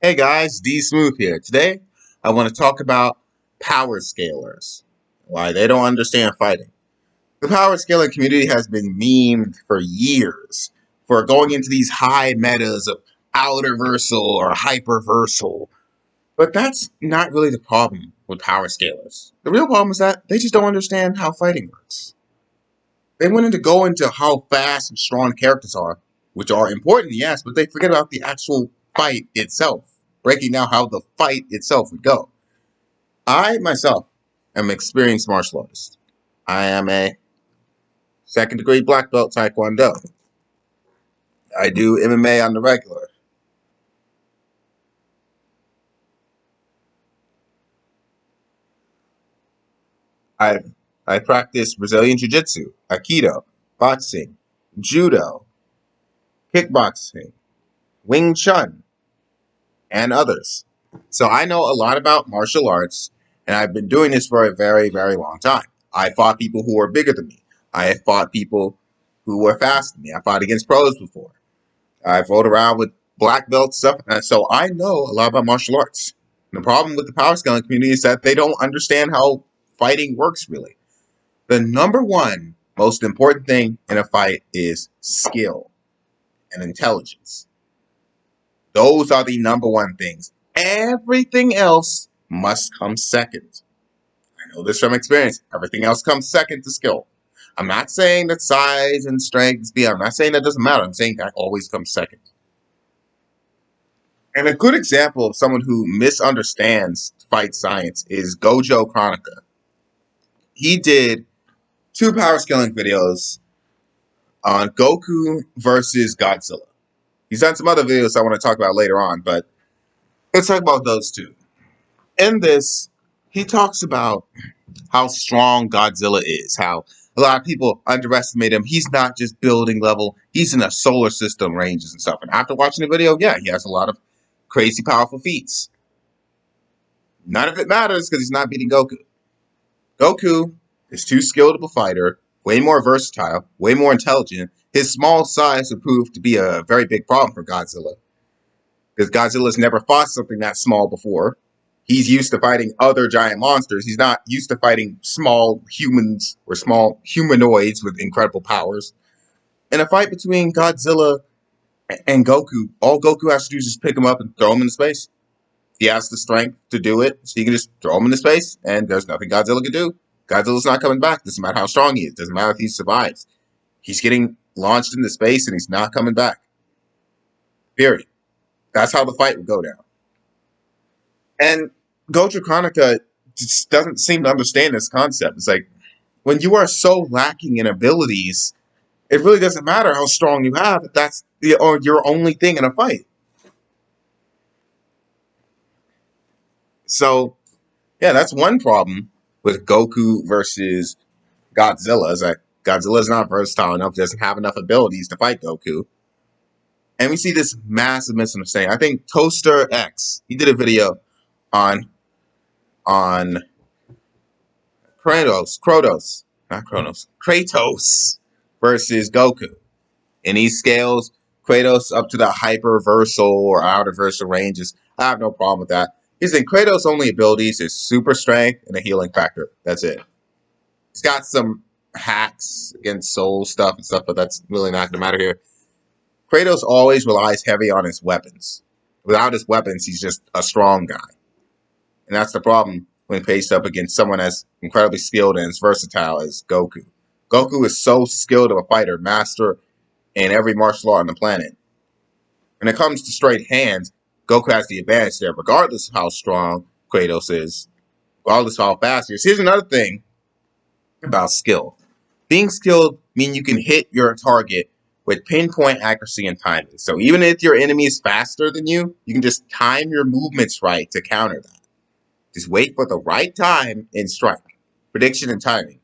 Hey guys, D Smooth here. Today, I want to talk about power scalers. Why they don't understand fighting. The power scaling community has been memed for years for going into these high metas of outerversal or hyperversal. But that's not really the problem with power scalers. The real problem is that they just don't understand how fighting works. They wanted to go into how fast and strong characters are, which are important, yes, but they forget about the actual fight itself, breaking down how the fight itself would go. I myself am an experienced martial artist. I am a second degree black belt taekwondo. I do MMA on the regular. I I practice Brazilian jiu-jitsu, aikido, boxing, judo, kickboxing, Wing Chun, and others. So I know a lot about martial arts, and I've been doing this for a very, very long time. I fought people who were bigger than me. I have fought people who were faster than me. I fought against pros before. I've rolled around with black belt stuff, and so I know a lot about martial arts. And the problem with the power scaling community is that they don't understand how fighting works really. The number one most important thing in a fight is skill and intelligence. Those are the number one things. Everything else must come second. I know this from experience. Everything else comes second to skill. I'm not saying that size and strength is beyond. I'm not saying that doesn't matter. I'm saying that always comes second. And a good example of someone who misunderstands fight science is goji-chroic. He did two power scaling videos on Goku versus Godzilla. He's done some other videos I want to talk about later on, but let's talk about those two. In this, he talks about how strong Godzilla is, how a lot of people underestimate him. He's not just building level, he's in the solar system ranges and stuff. And after watching the video, yeah, he has a lot of crazy powerful feats. None of it matters because he's not beating Goku. Goku is too skilled of a fighter, way more versatile, way more intelligent. His small size would prove to be a very big problem for Godzilla, because Godzilla's never fought something that small before. He's used to fighting other giant monsters. He's not used to fighting small humans or small humanoids with incredible powers. In a fight between Godzilla and Goku, all Goku has to do is just pick him up and throw him into space. He has the strength to do it, so he can just throw him into space, and there's nothing Godzilla can do. Godzilla's not coming back. Doesn't matter how strong he is. Doesn't matter if he survives. He's getting launched into space, and he's not coming back. Period. That's how the fight would go down. And goji-chroic just doesn't seem to understand this concept. It's like, when you are so lacking in abilities, it really doesn't matter how strong you have if that's your only thing in a fight. So, yeah, that's one problem with Goku versus Godzilla. Is that Godzilla's not versatile enough, doesn't have enough abilities to fight Goku. And we see this massive misunderstanding. I think Toaster X, he did a video on Kratos versus Goku. And he scales Kratos up to the hyperversal or outerversal ranges. I have no problem with that. He's in Kratos' only abilities is super strength and a healing factor. That's it. He's got some hacks against soul stuff and stuff, but that's really not going to matter here. Kratos always relies heavy on his weapons. Without his weapons, he's just a strong guy. And that's the problem when faced up against someone as incredibly skilled and as versatile as Goku. Goku is so skilled of a fighter, master in every martial art on the planet. When it comes to straight hands, Goku has the advantage there, regardless of how strong Kratos is, regardless of how fast he is. Here's another thing about skill. Being skilled means you can hit your target with pinpoint accuracy and timing. So even if your enemy is faster than you, you can just time your movements right to counter that. Just wait for the right time and strike. Prediction and timing.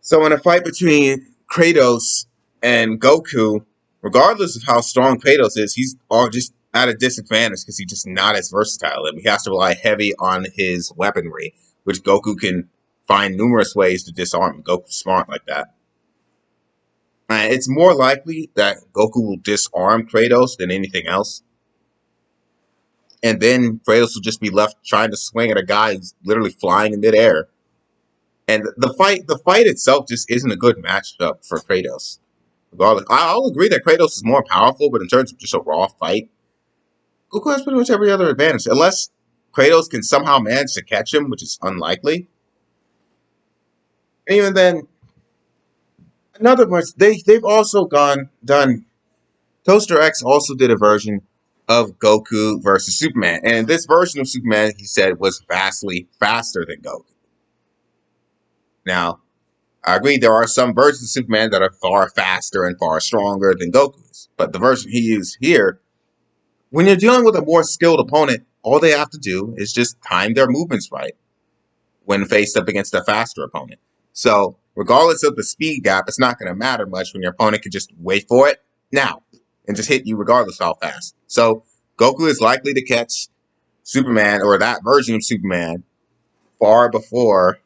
So in a fight between Kratos and Goku, regardless of how strong Kratos is, he's all just at a disadvantage because he's just not as versatile. And he has to rely heavy on his weaponry, which Goku can find numerous ways to disarm him. Goku's smart like that. It's more likely that Goku will disarm Kratos than anything else. And then Kratos will just be left trying to swing at a guy who's literally flying in midair. And the fight itself just isn't a good matchup for Kratos. Regardless, I'll agree that Kratos is more powerful, but in terms of just a raw fight, Goku has pretty much every other advantage. Unless Kratos can somehow manage to catch him, which is unlikely. And even then, another much they've also done. Toaster X also did a version of Goku versus Superman, and this version of Superman, he said, was vastly faster than Goku. Now, I agree there are some versions of Superman that are far faster and far stronger than Goku's, but the version he used here, when you're dealing with a more skilled opponent, all they have to do is just time their movements right when faced up against a faster opponent. So, regardless of the speed gap, it's not going to matter much when your opponent can just wait for it now and just hit you regardless of how fast. So, Goku is likely to catch Superman or that version of Superman far before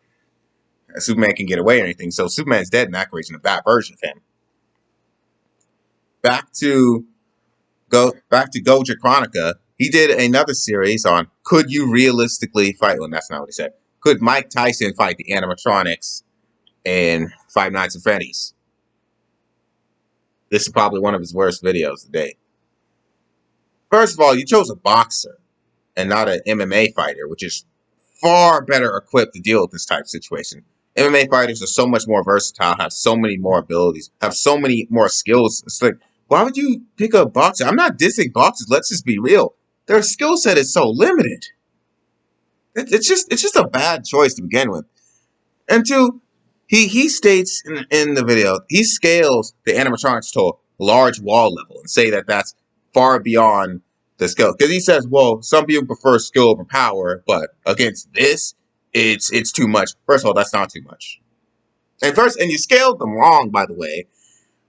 Superman can get away or anything. So, Superman's dead in that version of that version of him. Back to goji-chroic. He did another series on could you realistically fight? Well, that's not what he said. Could Mike Tyson fight the animatronics in Five Nights at Freddy's? This is probably one of his worst videos today. First of all, you chose a boxer and not an MMA fighter, which is far better equipped to deal with this type of situation. MMA fighters are so much more versatile, have so many more abilities, have so many more skills. It's like, why would you pick a boxer? I'm not dissing boxers. Let's just be real. Their skill set is so limited. It's just a bad choice to begin with. And two, he states in the video, he scales the animatronics to a large wall level and say that that's far beyond the skill. Because he says, well, some people prefer skill over power, but against this, it's too much. First of all, that's not too much. And you scaled them wrong, by the way.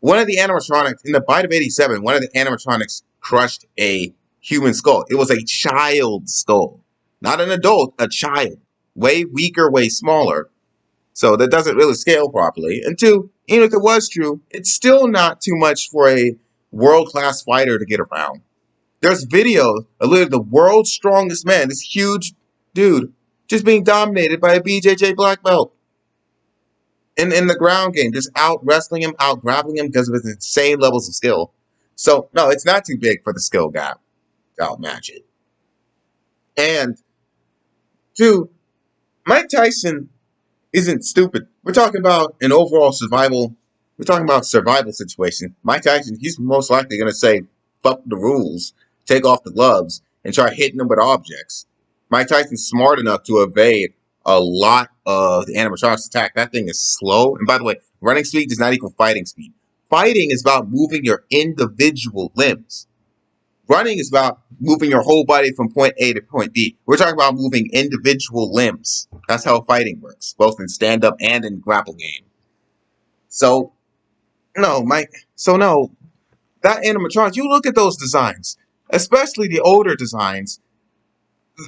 One of the animatronics, in the Bite of 87, one of the animatronics crushed a human skull. It was a child skull. Not an adult, a child. Way weaker, way smaller. So that doesn't really scale properly. And two, even if it was true, it's still not too much for a world-class fighter to get around. There's videos of literally the world's strongest man, this huge dude, just being dominated by a BJJ black belt. In the ground game, just out wrestling him, out grappling him because of his insane levels of skill. So, no, it's not too big for the skill gap to outmatch it. And two, Mike Tyson isn't stupid. We're talking about an overall survival. We're talking about survival situation. Mike Tyson, he's most likely going to say, fuck the rules, take off the gloves, and try hitting them with objects. Mike Tyson's smart enough to evade a lot of the animatronics attack. That thing is slow. And by the way, running speed does not equal fighting speed. Fighting is about moving your individual limbs. Running is about moving your whole body from point A to point B. We're talking about moving individual limbs. That's how fighting works, both in stand-up and in grapple game. So, no, that animatronics, you look at those designs, especially the older designs,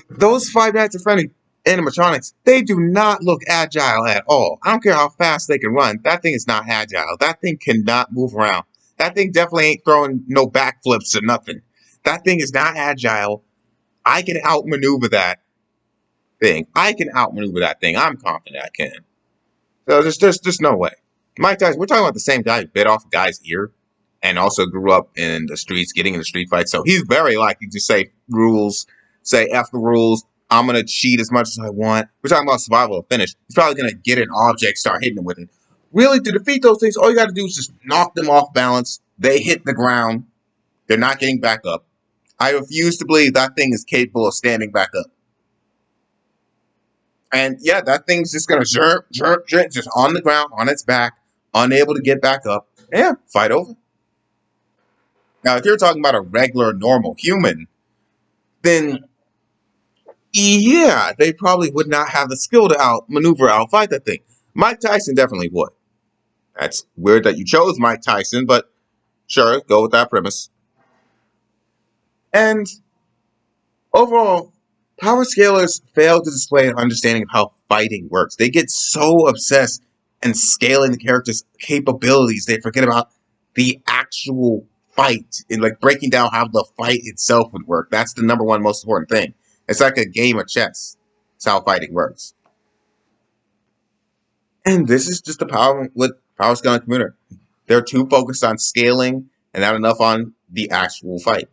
those Five Nights at Freddy's animatronics, they do not look agile at all. I don't care how fast they can run. That thing is not agile. That thing cannot move around. That thing definitely ain't throwing no backflips or nothing. That thing is not agile. I can outmaneuver that thing. I'm confident I can. So there's no way. Mike Tyson, we're talking about the same guy who bit off a guy's ear and also grew up in the streets, getting in the street fight. So he's very likely to say F the rules. I'm going to cheat as much as I want. We're talking about survival of finish. He's probably going to get an object, start hitting him with it. Really, to defeat those things, all you got to do is just knock them off balance. They hit the ground. They're not getting back up. I refuse to believe that thing is capable of standing back up. And yeah, that thing's just going to jerk, just on the ground, on its back, unable to get back up. Yeah, fight over. Now, if you're talking about a regular, normal human, then yeah, they probably would not have the skill to outfight that thing. Mike Tyson definitely would. That's weird that you chose Mike Tyson, but sure, go with that premise. And overall, power scalers fail to display an understanding of how fighting works. They get so obsessed in scaling the character's capabilities, they forget about the actual fight and like breaking down how the fight itself would work. That's the number one most important thing. It's like a game of chess. It's how fighting works. And this is just the power with power scaling community. They're too focused on scaling and not enough on the actual fight.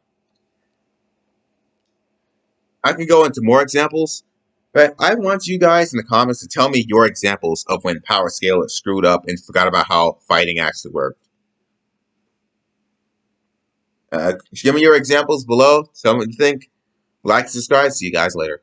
I can go into more examples, but I want you guys in the comments to tell me your examples of when power scale is screwed up and forgot about how fighting actually worked. Give me your examples below. Tell me what you think. Like, subscribe. See you guys later.